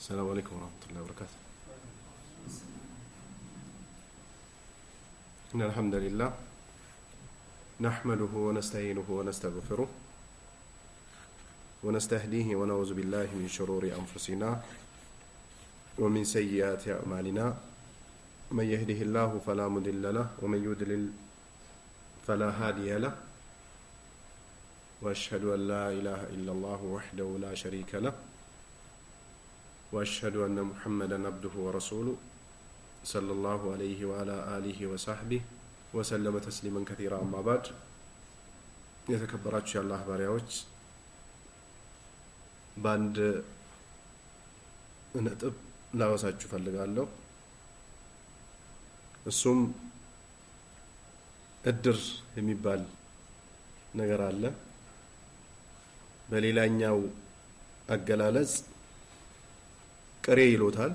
السلام عليكم ورحمة الله وبركاته. إن الحمد لله نحمده ونستعينه ونستغفره ونستهديه ونعوذ بالله من شرور أنفسنا ومن سيئات أعمالنا من يهده الله فلا مضل له ومن يضلل فلا هادي له وأشهد أن لا إله إلا الله وحده لا شريك له وأشهد أن محمدا عبده ورسوله صلى الله عليه وعلى آله وصحبه وسلم تسليما كثيرا أما بعد የተከበራችሁ የአላህ ባሪያዎች በአንድ ነጥብ ላወሳችሁ ፈልጋለሁ። እሱም እድር የሚባል ነገር አለ። በሌላኛው አገላለጽ ቅሬ ይሉታል።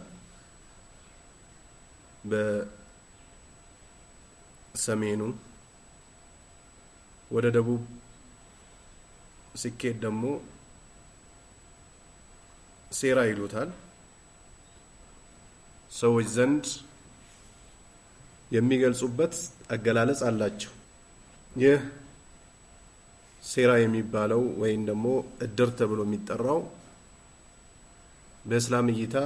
በሰሜኑ ወደ ደቡብ ሲኬድ ደግሞ ሴራ ይሉታል። ሰዎች ዘንድ የሚገልጹበት አገላለጽ አላቸው። ይህ ሴራ የሚባለው ወይም ደግሞ እድር ተብሎ የሚጠራው በእስላም እይታ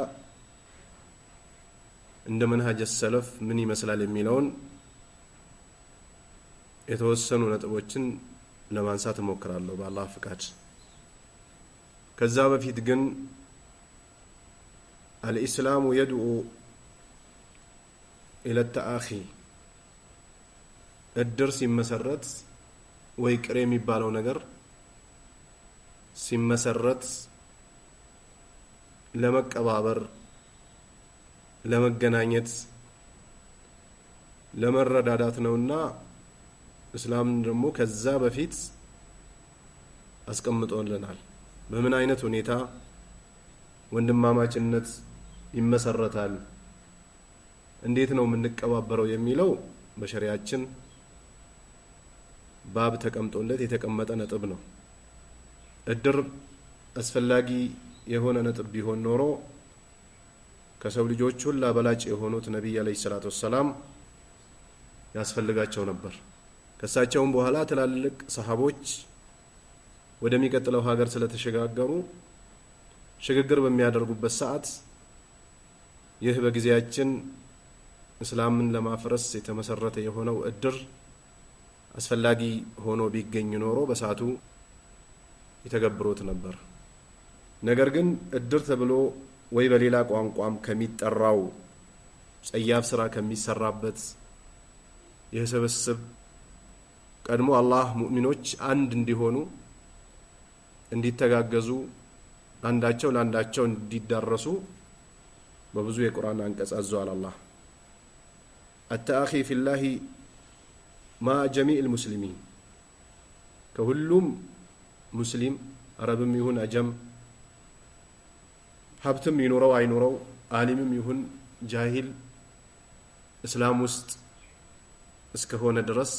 እንደ መንሃጅ ሰለፍ ምን ይመስላል የሚለውን የተወሰኑ ነጥቦችን ለማንሳት እሞክራለሁ በአላህ ፍቃድ። ከዛ በፊት ግን الإسلام يدعو إلى التآخي እድር ሲመሰረት ወይ ቅሬ የሚባለው ነገር ሲመሰረት ለመቀባበር ለመገናኘት ለመረዳዳት ነውና እስላም ደግሞ ከዛ በፊት አስቀምጦልናል። በምን አይነት ሁኔታ ወንድማማችነት ይመሰረታል፣ እንዴት ነው የምንቀባበረው የሚለው በሸሪዓችን ባብ ተቀምጦለት የተቀመጠ ነጥብ ነው። እድር አስፈላጊ የሆነ ነጥብ ቢሆን ኖሮ ከሰው ልጆች ሁሉ በላጭ የሆኑት ነብይ አለይሂ ሰላቱ ወሰለም ያስፈልጋቸው ነበር። ከሳቸውም በኋላ ትላልቅ ሰሃቦች ወደሚቀጥለው ሀገር ስለተሸጋገሩ ሽግግር በሚያደርጉበት ሰዓት ይህ በጊዜያችን እስላምን ለማፍረስ የተመሰረተ የሆነው እድር አስፈላጊ ሆኖ ቢገኝ ኖሮ በሰዓቱ የተገብሩት ነበር። ነገር ግን እድር ተብሎ ወይ በሌላ ቋንቋም ከሚጠራው ጸያፍ ስራ ከሚሰራበት የሰበሰብ ቀድሞ አላህ ሙእሚኖች አንድ እንዲሆኑ እንዲተጋገዙ አንዳቸው ለአንዳቸው እንዲዳረሱ በብዙ የቁርአን አንቀጽ አዟል። አላህ التأخي في الله مع جميع المسلمين ከሁሉም ሙስሊም አረብም ይሁን አጀም ሀብትም ይኖረው አይኖረው ዓሊምም ይሁን ጃሂል እስላም ውስጥ እስከሆነ ድረስ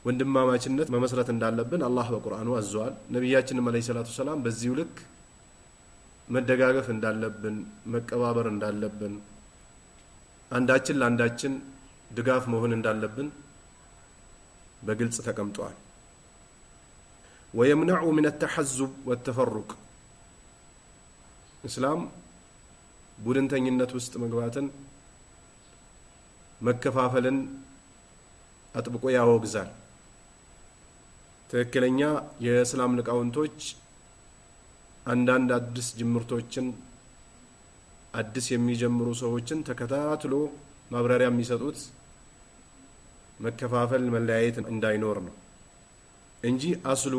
ወንድማማችነት መመስረት እንዳለብን አላህ በቁርአኑ አዟል። ነብያችንም አለይሂ ሰላቱ ሰላም በዚሁ ልክ መደጋገፍ እንዳለብን መቀባበር እንዳለብን አንዳችን ለአንዳችን ድጋፍ መሆን እንዳለብን በግልጽ ተቀምጧል። ويمنع من التحزب والتفرق እስላም ቡድንተኝነት ውስጥ መግባትን መከፋፈልን አጥብቆ ያወግዛል። ትክክለኛ የእስላም ሊቃውንቶች አንዳንድ አዲስ ጅምርቶችን አዲስ የሚጀምሩ ሰዎችን ተከታትሎ ማብራሪያ የሚሰጡት መከፋፈል መለያየት እንዳይኖር ነው እንጂ አስሉ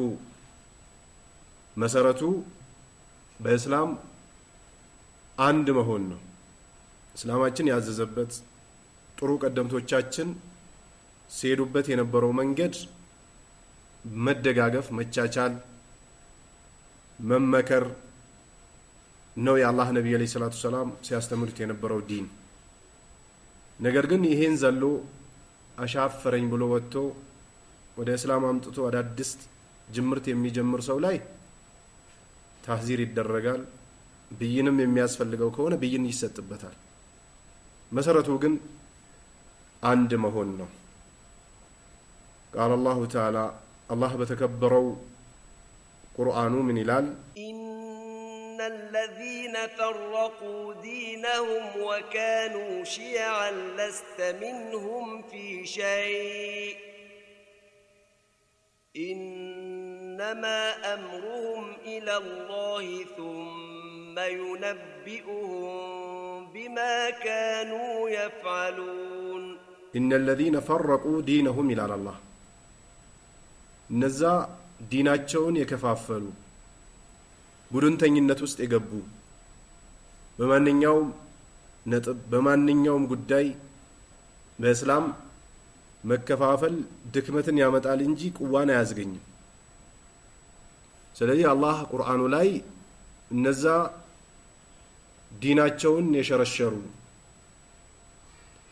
መሰረቱ በእስላም አንድ መሆን ነው። እስላማችን ያዘዘበት ጥሩ ቀደምቶቻችን ሲሄዱበት የነበረው መንገድ መደጋገፍ፣ መቻቻል፣ መመከር ነው የአላህ ነብይ አለይሂ ሰላቱ ሰላም ሲያስተምሩት የነበረው ዲን። ነገር ግን ይሄን ዘሎ አሻፈረኝ ብሎ ወጥቶ ወደ እስላም አምጥቶ አዳዲስ ጅምርት የሚጀምር ሰው ላይ ታህዚር ይደረጋል፣ ብይንም የሚያስፈልገው ከሆነ ብይን ይሰጥበታል። መሰረቱ ግን አንድ መሆን ነው። قال الله تعالى الله بتكبروا قرآن من إلال إن الذين فرقوا دينهم وكانوا شيعا لست منهم في شيء إنما أمرهم إلى الله ثم ينبئهم بما كانوا يفعلون إن الذين فرقوا دينهم إلى الله نزا ديناتشون يكفافلوا ቡድንተኝነት ውስጥ የገቡ በማንኛውም ነጥብ በማንኛውም ጉዳይ በእስላም መከፋፈል ድክመትን ያመጣል እንጂ ቁዋን አያስገኝም። ስለዚህ አላህ ቁርአኑ ላይ እነዛ ዲናቸውን የሸረሸሩ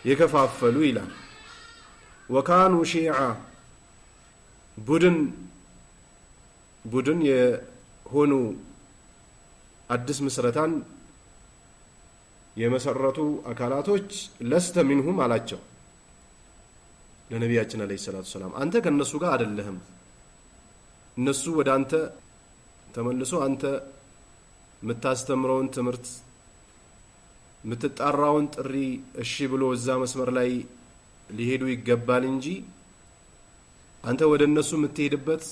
የከፋፈሉ ይላል። ወካኑ ሺዓ ቡድን የሆኑ አዲስ መስረታን የመሰረቱ አካላቶች ለስተ منهم አላቸው ለነቢያችን አለይሂ ሰላቱ ሰላም አንተ ከነሱ ጋር አይደለህም። እነሱ ወደ አንተ ተመልሶ አንተ የምታስተምረውን ትምህርት የምትጣራውን ጥሪ እሺ ብሎ እዛ መስመር ላይ ሊሄዱ ይገባል እንጂ አንተ ወደ እነሱ የምትሄድበት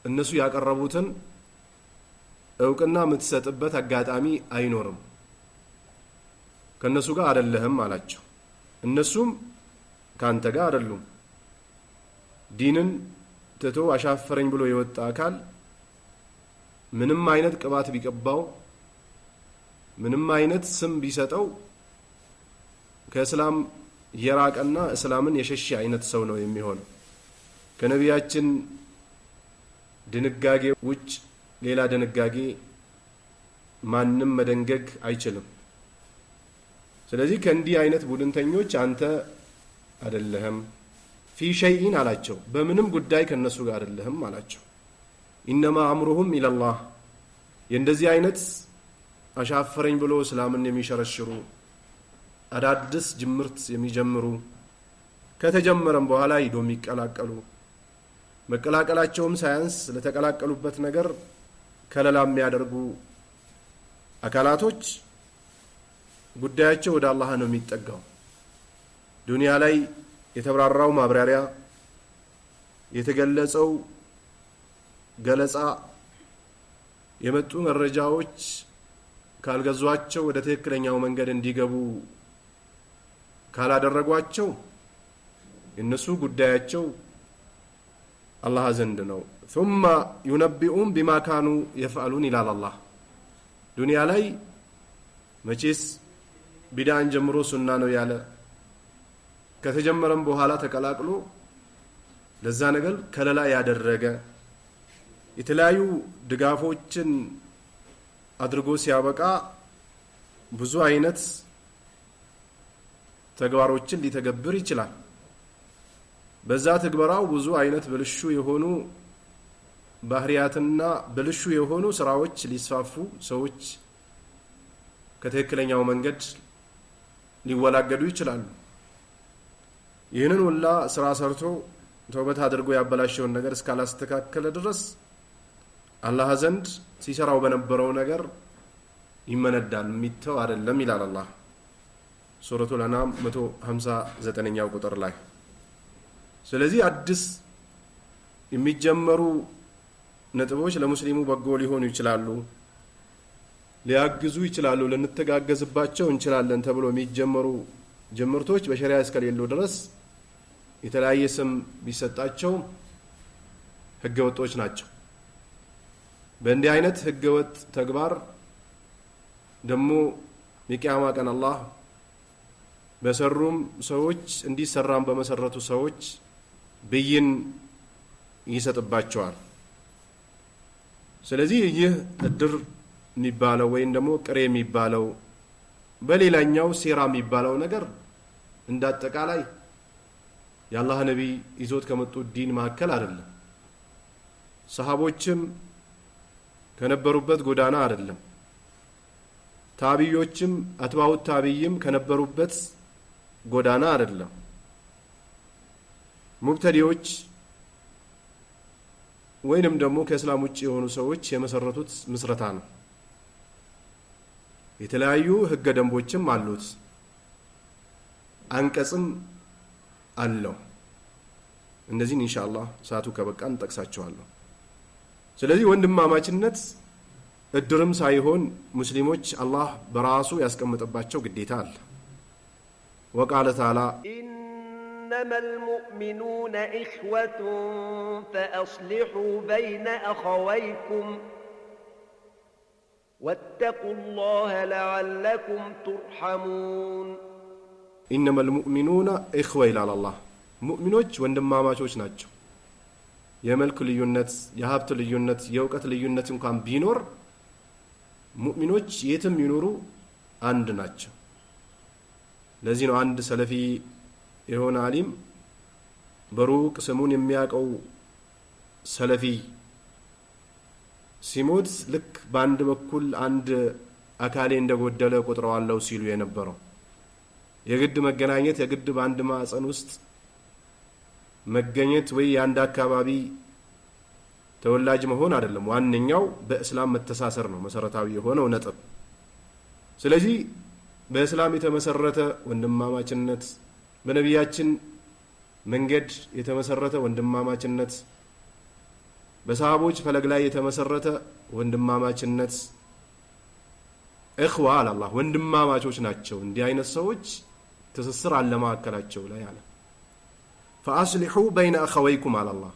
እነሱ ያቀረቡትን እውቅና የምትሰጥበት አጋጣሚ አይኖርም። ከነሱ ጋር አይደለህም አላቸው። እነሱም ካንተ ጋር አይደሉም። ዲንን ትቶ አሻፈረኝ ብሎ የወጣ አካል ምንም አይነት ቅባት ቢቀባው ምንም አይነት ስም ቢሰጠው ከእስላም የራቀና እስላምን የሸሸ አይነት ሰው ነው የሚሆነው። ከነቢያችን ድንጋጌ ውጭ ሌላ ድንጋጌ ማንም መደንገግ አይችልም። ስለዚህ ከእንዲህ አይነት ቡድንተኞች አንተ አይደለህም። ፊ ሸይኢን አላቸው በምንም ጉዳይ ከነሱ ጋር አይደለህም አላቸው። ኢነማ አምሩሁም ኢለላህ የእንደዚህ አይነት አሻፈረኝ ብሎ እስላምን የሚሸረሽሩ አዳዲስ ጅምርት የሚጀምሩ ከተጀመረም በኋላ ሂዶ የሚቀላቀሉ መቀላቀላቸውም ሳያንስ ለተቀላቀሉበት ነገር ከለላ የሚያደርጉ አካላቶች ጉዳያቸው ወደ አላህ ነው የሚጠጋው። ዱንያ ላይ የተብራራው ማብራሪያ የተገለጸው ገለጻ የመጡ መረጃዎች ካልገዟቸው ወደ ትክክለኛው መንገድ እንዲገቡ ካላደረጓቸው እነሱ ጉዳያቸው አላህ ዘንድ ነው። ثم ينبئون بما كانوا يفعلون الى الله ዱንያ ላይ መቼስ ቢዳን ጀምሮ ሱና ነው ያለ ከተጀመረም በኋላ ተቀላቅሎ ለዛ ነገር ከለላ ያደረገ የተለያዩ ድጋፎችን አድርጎ ሲያበቃ ብዙ አይነት ተግባሮችን ሊተገብር ይችላል። በዛ ተግባራው ብዙ አይነት ብልሹ የሆኑ ባህሪያትና ብልሹ የሆኑ ስራዎች ሊስፋፉ ሰዎች ከትክክለኛው መንገድ ሊወላገዱ ይችላሉ። ይህንን ሁላ ስራ ሰርቶ ተውበት አድርጎ ያበላሸውን ነገር እስካላስተካከለ ድረስ አላህ ዘንድ ሲሰራው በነበረው ነገር ይመነዳል የሚተው አይደለም ይላል አላህ ሱረቱል አናም 159ኛው ቁጥር ላይ። ስለዚህ አዲስ የሚጀመሩ ነጥቦች ለሙስሊሙ በጎ ሊሆኑ ይችላሉ፣ ሊያግዙ ይችላሉ፣ ልንተጋገዝባቸው እንችላለን ተብሎ የሚጀመሩ ጅምርቶች በሸሪዓ እስከሌሉ ድረስ የተለያየ ስም ቢሰጣቸው ህገወጦች ናቸው። በእንዲህ አይነት ህገወጥ ተግባር ደግሞ የቂያማ ቀን አላህ በሰሩም ሰዎች እንዲሰራም በመሰረቱ ሰዎች ብይን ይሰጥባቸዋል። ስለዚህ ይህ እድር የሚባለው ወይም ደግሞ ቅሬ የሚባለው በሌላኛው ሴራ የሚባለው ነገር እንዳጠቃላይ የአላህ ነብይ ይዞት ከመጡ ዲን ማከል አይደለም። ሰሃቦችም ከነበሩበት ጎዳና አይደለም። ታቢዮችም አትባው ታቢይም ከነበሩበት ጎዳና አይደለም። ሙብተዲዎች ወይንም ደግሞ ከእስላም ውጪ የሆኑ ሰዎች የመሰረቱት ምስረታ ነው። የተለያዩ ህገ ደንቦችም አሉት፣ አንቀጽም አለው። እነዚህን ኢንሻአላህ ሰዓቱ ከበቃን እንጠቅሳቸዋለሁ። ስለዚህ ወንድማማችነት እድርም ሳይሆን ሙስሊሞች አላህ በራሱ ያስቀመጠባቸው ግዴታ አለ። وقال تعالى إنما المؤمنون إخوة فأصلحوا بين أخويكم واتقوا الله لعلكم ترحمون إنما المؤمنون إخوة إلى الله ሙእሚኖች ወንድማማቾች ናቸው። የመልክ ልዩነት፣ የሀብት ልዩነት፣ የእውቀት ልዩነት እንኳን ቢኖር ሙእሚኖች የትም ይኖሩ አንድ ናቸው። ለዚህ ነው አንድ ሰለፊ የሆነ ዓሊም በሩቅ ስሙን የሚያቀው ሰለፊ ሲሞት ልክ በአንድ በኩል አንድ አካሌ እንደጎደለ ቆጥረዋለሁ ሲሉ የነበረው የግድ መገናኘት የግድ በአንድ ማዕፀን ውስጥ መገኘት ወይ የአንድ አካባቢ ተወላጅ መሆን አይደለም። ዋንኛው በእስላም መተሳሰር ነው መሰረታዊ የሆነው ነጥብ። ስለዚህ በእስላም የተመሰረተ ወንድማማችነት፣ በነቢያችን መንገድ የተመሰረተ ወንድማማችነት፣ በሰሃቦች ፈለግ ላይ የተመሰረተ ወንድማማችነት እኽዋ አላህ ወንድማማቾች ናቸው። እንዲህ አይነት ሰዎች ትስስር አለ ማዕከላቸው ላይ አለ። فأصلحوا بين أخويكم على الله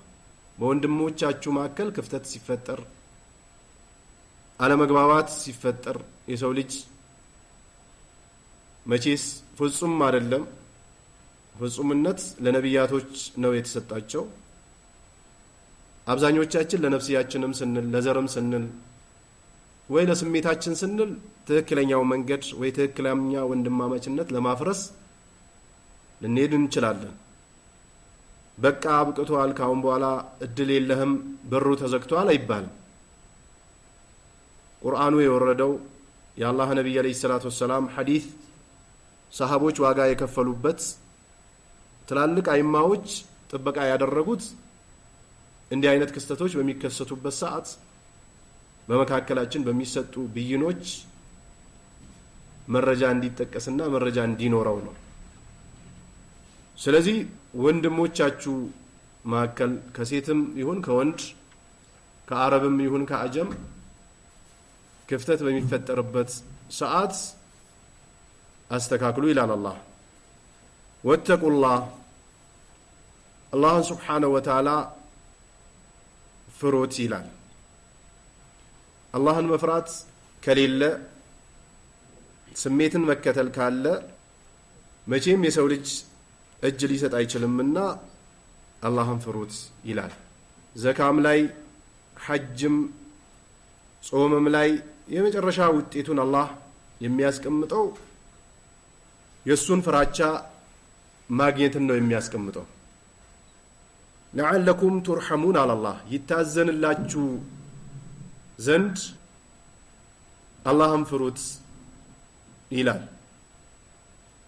በወንድሞቻችሁ መካከል ክፍተት ሲፈጠር አለመግባባት ሲፈጠር የሰው ልጅ መቼስ ፍጹም አይደለም። ፍጹምነት ለነቢያቶች ነው የተሰጣቸው። አብዛኞቻችን ለነፍሲያችንም ስንል ለዘርም ስንል ወይ ለስሜታችን ስንል ትክክለኛው መንገድ ወይ ትክክለኛ ወንድማማችነት ለማፍረስ ልንሄድ እንችላለን። በቃ አብቅቷል፣ ካሁን በኋላ እድል የለህም፣ በሩ ተዘግቷል አይባልም። ቁርአኑ የወረደው የአላህ ነብይ አለይሂ ሰላቱ ወሰላም ሐዲስ ሰሃቦች ዋጋ የከፈሉበት ትላልቅ አይማዎች ጥበቃ ያደረጉት እንዲህ አይነት ክስተቶች በሚከሰቱበት ሰዓት በመካከላችን በሚሰጡ ብይኖች መረጃ እንዲጠቀስና መረጃ እንዲኖረው ነው። ስለዚህ ወንድሞቻችሁ መካከል ከሴትም ይሁን ከወንድ ከአረብም ይሁን ከአጀም ክፍተት በሚፈጠርበት ሰዓት አስተካክሉ ይላል አላህ። ወተቁላህ አላህን ሱብሓነሁ ወተዓላ ፍሩት ይላል። አላህን መፍራት ከሌለ ስሜትን መከተል ካለ መቼም የሰው ልጅ እጅ ሊሰጥ አይችልምና አላህን ፍሩት ይላል። ዘካም ላይ ሐጅም ጾምም ላይ የመጨረሻ ውጤቱን አላህ የሚያስቀምጠው የሱን ፍራቻ ማግኘትን ነው የሚያስቀምጠው። ለዓለኩም ቱርሐሙን አላህ ይታዘንላችሁ ዘንድ አላህን ፍሩት ይላል።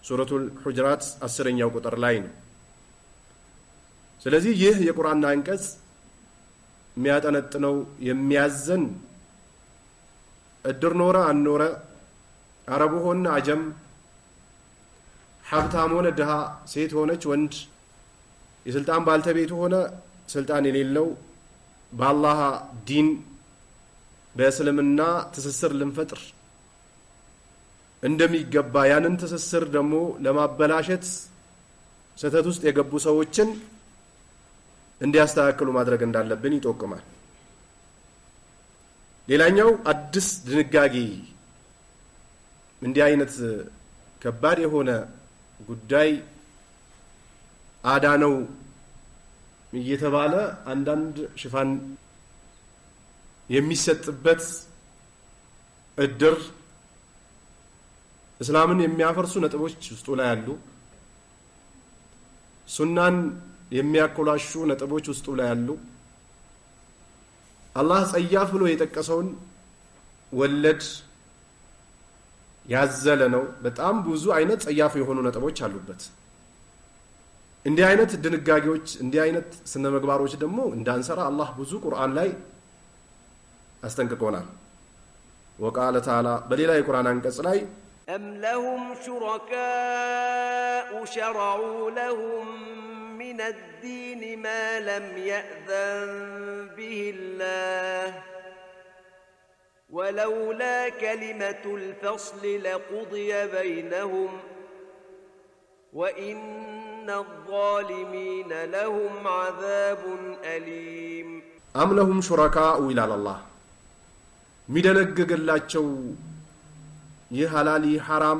ሱረቱል ሁጅራት 10ኛው ቁጥር ላይ ነው። ስለዚህ ይህ የቁርአን አንቀጽ የሚያጠነጥነው የሚያዘን እድር ኖረ አንኖረ አረቡ ሆነ አጀም ሀብታም ሆነ ድሃ ሴት ሆነች ወንድ የስልጣን ባልተቤቱ ሆነ ስልጣን የሌለው በአላህ ዲን በእስልምና ትስስር ልንፈጥር እንደሚገባ ያንን ትስስር ደግሞ ለማበላሸት ሰተት ውስጥ የገቡ ሰዎችን እንዲያስተካክሉ ማድረግ እንዳለብን ይጠቁማል። ሌላኛው አዲስ ድንጋጌ እንዲህ አይነት ከባድ የሆነ ጉዳይ አዳነው እየተባለ አንዳንድ ሽፋን የሚሰጥበት እድር እስላምን የሚያፈርሱ ነጥቦች ውስጡ ላይ አሉ። ሱናን የሚያኮላሹ ነጥቦች ውስጡ ላይ አሉ። አላህ ጸያፍ ብሎ የጠቀሰውን ወለድ ያዘለ ነው። በጣም ብዙ አይነት ጸያፍ የሆኑ ነጥቦች አሉበት። እንዲህ አይነት ድንጋጌዎች እንዲህ አይነት ስነ ምግባሮች ደግሞ እንዳንሰራ አላህ ብዙ ቁርአን ላይ አስጠንቅቆናል። وقال تعالى በሌላ የቁርአን አንቀጽ ላይ أم لهم شركاء شرعوا لهم من الدين ما لم يأذن به الله ولولا كلمة الفصل لقضي بينهم وإن الظالمين لهم عذاب أليم أم لهم شركاء إلى الله ሚደነግግላቸው ይህ ሐላል ይህ ሐራም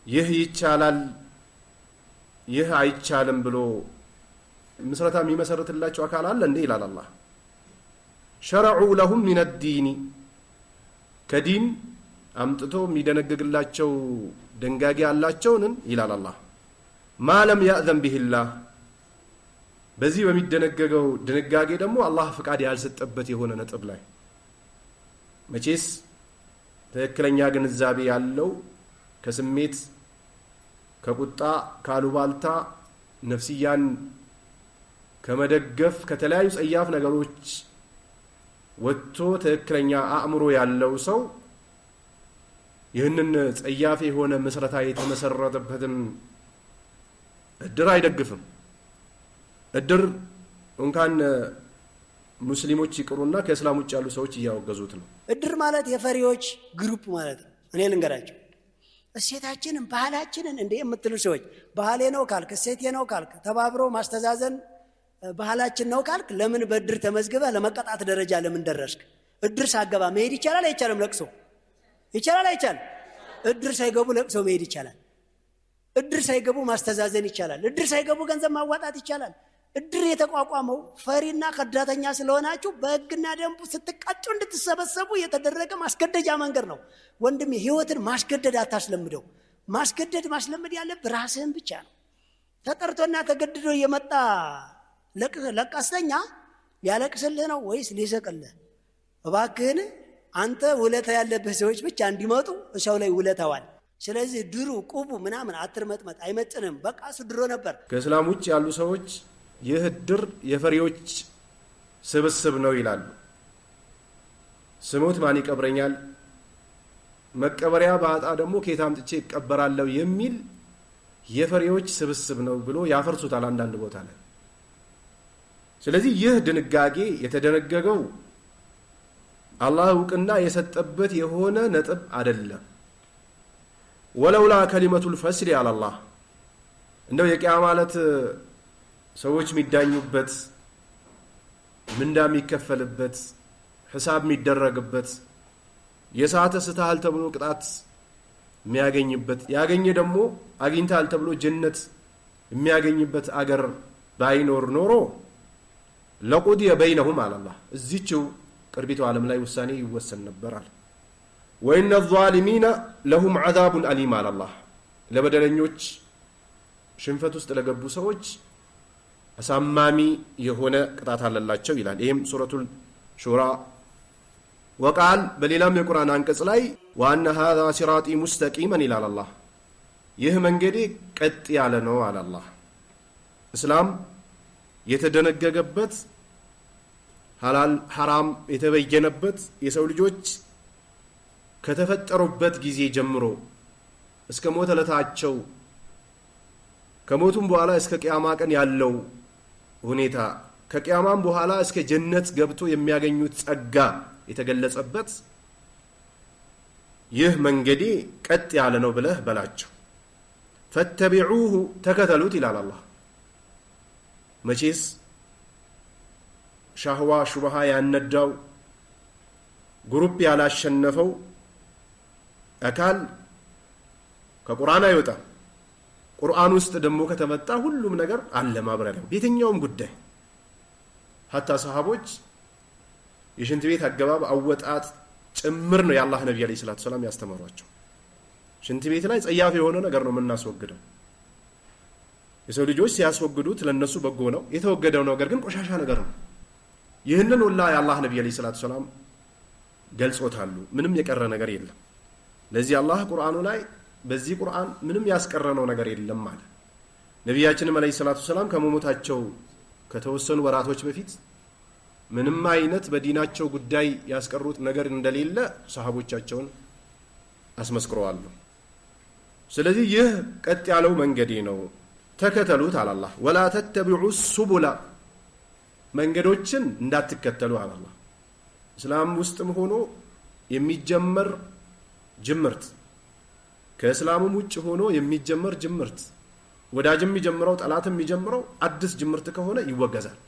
ይህ ይቻላል ይህ አይቻልም ብሎ ምስረታ የሚመሰርትላቸው አካል አለ እንዴ ይላል አላህ። ሸረዑ ለሁም ሚን الدين ከዲን አምጥቶ የሚደነግግላቸው ደንጋጌ አላቸውን ይላል አላህ። ማ ለም ያእዘን ቢሂላህ በዚህ በሚደነገገው ድንጋጌ ደግሞ አላህ ፍቃድ ያልሰጠበት የሆነ ነጥብ ላይ መቼስ ትክክለኛ ግንዛቤ ያለው ከስሜት ከቁጣ ካሉባልታ ነፍስያን ከመደገፍ ከተለያዩ ጸያፍ ነገሮች ወጥቶ ትክክለኛ አእምሮ ያለው ሰው ይህንን ጸያፍ የሆነ መስረታ የተመሰረተበትን እድር አይደግፍም። እድር እንኳን ሙስሊሞች ይቅሩና ከእስላም ውጭ ያሉ ሰዎች እያወገዙት ነው። እድር ማለት የፈሪዎች ግሩፕ ማለት ነው። እኔ ልንገራቸው እሴታችንን ባህላችንን እንደ የምትሉ ሰዎች ባህሌ ነው ካልክ እሴቴ ነው ካልክ ተባብሮ ማስተዛዘን ባህላችን ነው ካልክ ለምን በእድር ተመዝግበህ ለመቀጣት ደረጃ ለምን ደረስክ? እድር ሳገባ መሄድ ይቻላል አይቻልም? ለቅሶ ይቻላል አይቻልም? እድር ሳይገቡ ለቅሶ መሄድ ይቻላል። እድር ሳይገቡ ማስተዛዘን ይቻላል። እድር ሳይገቡ ገንዘብ ማዋጣት ይቻላል። እድር የተቋቋመው ፈሪና ከዳተኛ ስለሆናችሁ በሕግና ደንቡ ስትቀጡ እንድትሰበሰቡ የተደረገ ማስገደጃ መንገድ ነው። ወንድሜ ህይወትን ማስገደድ አታስለምደው። ማስለመድ ያለብህ ራስህን ብቻ ነው። ተጠርቶና ተገድዶ የመጣ ለቀስተኛ ሊያለቅስልህ ነው ወይስ ሊሰቅልህ? እባክህን አንተ ውለታ ያለብህ ሰዎች ብቻ እንዲመጡ ሰው ላይ ውለታዋል። ስለዚህ ድሩ ቁቡ ምናምን አትርመጥመጥ አይመጥንም። በቃ እሱ ድሮ ነበር። ከእስላም ውጭ ያሉ ሰዎች ይህ እድር የፈሪዎች ስብስብ ነው ይላሉ። ስሞት ማን ይቀብረኛል፣ መቀበሪያ ባጣ ደግሞ ከየት አምጥቼ ይቀበራለሁ የሚል የፈሪዎች ስብስብ ነው ብሎ ያፈርሱታል አንዳንድ ቦታ ላይ። ስለዚህ ይህ ድንጋጌ የተደነገገው አላህ እውቅና የሰጠበት የሆነ ነጥብ አይደለም። ወለውላ ከሊመቱል ፈስል አላህ እንደው የቂያማ ዕለት ሰዎች የሚዳኙበት ምንዳ የሚከፈልበት ሂሳብ የሚደረግበት የሳተ ስተሃል ተብሎ ቅጣት የሚያገኝበት ያገኘ ደግሞ አግኝታል ተብሎ ጀነት የሚያገኝበት አገር ባይኖር ኖሮ ለቁዲየ በይነሁም አላህ እዚችው ቅርቢቱ ዓለም ላይ ውሳኔ ይወሰን ነበራል። ወኢነ الظالمين لهم عذاب أليم አላህ ለበደለኞች ሽንፈት ውስጥ ለገቡ ሰዎች አሳማሚ የሆነ ቅጣት አለላቸው ይላል። ይህም ሱረቱል ሹራ ወቃል በሌላም የቁርአን አንቀጽ ላይ ወአነ هذا صراطي مستقيما ይላል አላህ ይህ መንገዴ ቀጥ ያለ ነው አለ አላህ። እስላም የተደነገገበት ሐላል ሐራም የተበየነበት የሰው ልጆች ከተፈጠሩበት ጊዜ ጀምሮ እስከ ሞት ዕለታቸው ከሞቱም በኋላ እስከ ቂያማ ቀን ያለው ሁኔታ ከቂያማም በኋላ እስከ ጀነት ገብቶ የሚያገኙት ጸጋ የተገለጸበት ይህ መንገዴ ቀጥ ያለ ነው ብለህ በላቸው። ፈተቢዑሁ ተከተሉት ይላል አላህ። መቼስ ሻህዋ ሹብሃ ያነዳው ግሩፕ ያላሸነፈው አካል ከቁርአን አይወጣም። ቁርአን ውስጥ ደግሞ ከተመጣ ሁሉም ነገር አለ ማብራሪያ የትኛውም ጉዳይ ሐታ ሰሃቦች የሽንት ቤት አገባብ አወጣጥ ጭምር ነው የአላህ ነብይ አለይሂ ሰላቱ ሰላም ያስተማሯቸው። ሽንት ቤት ላይ ጸያፍ የሆነ ነገር ነው የምናስወግደው። የሰው ልጆች ሲያስወግዱት ለነሱ በጎ ነው፣ የተወገደው ነገር ግን ቆሻሻ ነገር ነው። ይህንን ሁላ የአላህ ነብይ አለይሂ ሰላቱ ሰላም ገልጾታሉ። ምንም የቀረ ነገር የለም። ለዚህ አላህ ቁርአኑ ላይ በዚህ ቁርአን ምንም ያስቀረነው ነገር የለም ማለት ነብያችንም አለይሂ ሰላቱ ሰላም ከመሞታቸው ከተወሰኑ ወራቶች በፊት ምንም አይነት በዲናቸው ጉዳይ ያስቀሩት ነገር እንደሌለ ሰሃቦቻቸውን አስመስክረዋል ስለዚህ ይህ ቀጥ ያለው መንገዴ ነው ተከተሉት አላህ ወላ ተተቢዑ ሱቡላ መንገዶችን እንዳትከተሉ አላህ እስላም ውስጥም ሆኖ የሚጀመር ጅምርት ከእስላምም ውጭ ሆኖ የሚጀመር ጅምርት ወዳጅም የሚጀምረው ጠላትም የሚጀምረው አዲስ ጅምርት ከሆነ ይወገዛል